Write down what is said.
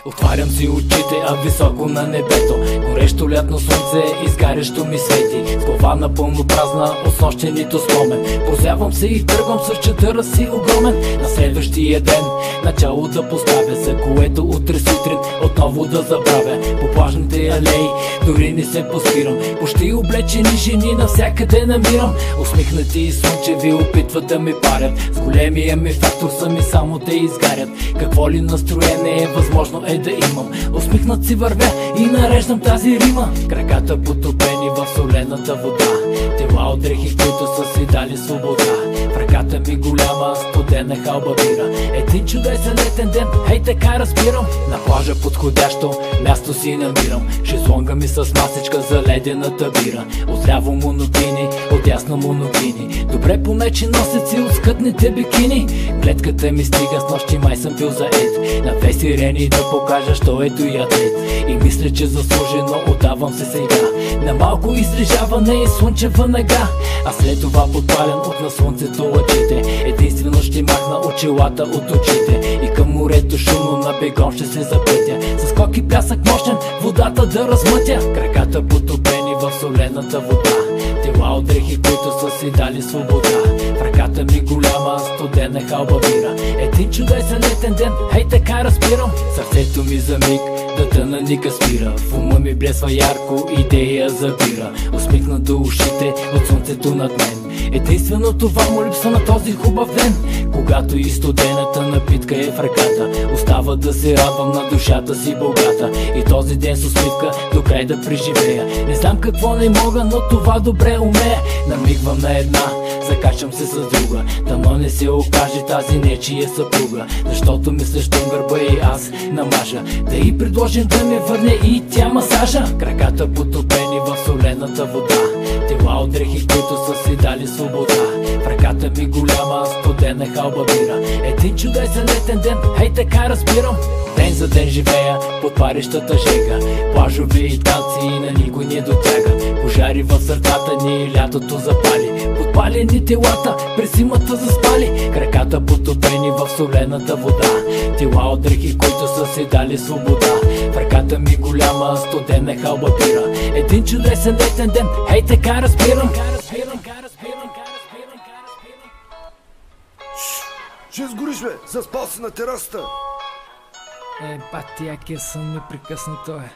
Отварям си очите, а високо на небето горещо лятно слънце, изгарящо ми свети. С глава напълно празна, от снощи нито спомен. Прозявам се и тръгвам с чадъра си огромен. На следващия ден начало да поставя, за което утре сутрин отново да забравя. По плажните алеи дори не се поспирам, почти облечени жени навсякъде намирам. Усмихнати и слънчеви опитват да ме парят, с големия ми фактор сами само те изгарят. Какво ли настроение възможно е да имам? Усмихнат си вървя и нареждам тази рима. Краката потопени в солената вода, тела от дрехи, които са си дали свобода. В ръката ми голяма студена халба бира. Един чудесен летен ден, хей така разбирам. На плажа подходящо място си намирам. Шезлонга ми с масичка за ледената бира. Отляво монокини, отясно монокини. Добре помечи носеци от скътните бикини. Гледката ми стига, с нощи май съм бил заед. На две сирени да покажа, що ето и атлет. И мисля, че заслужено отдавам се сега на малко излежаване и слънчева нага. А след това подпален от на слънцето лъчите, единствено ще махна очилата от очите. И към морето шумно на бегом ще се запътя, с скок и пясък мощен водата да размътя. Краката потопени в солената вода, тела от дрехи, които са си дали свобода. В ръката ми голяма студена халба бира. Един чудесен летен ден, хей така разбирам. Сърцето ми за миг да тъна ника спира. В ума ми блесва ярко идея за бира. Усмихнат до ушите от слънцето над мен. Единствено това му липсва на този хубав ден, когато и студената напитка е в ръката. Остава да се радвам на душата си богата и този ден с усмивка до край да преживея. Не знам какво не мога, но това добре умея. Намигвам на една, закачам се с друга, дано не се окаже тази нечия съпруга. Защото мисля, щом гърба и аз намажа, да й предложим да ме върне и тя масажа. Краката потопени в солената вода, тела от дрехи, които са си дали свобода. В ръката ми голяма студена халба бира. Един чудесен летен ден, хей така разбирам. Ден за ден живея под парещата жега, плажови и танци на никой не дотяга. Пожари в сърцата ни, лятото запали, подпалени телата през зимата заспали. Краката потопени в солената вода, тела от дрехи, които са си дали свобода. В ръката ми голяма студена халба бира. Един чудесен летен ден, хей така разбирам. Ще сгориш, бе! Заспал си на терасата! Бати, якия сън непрекъснато е.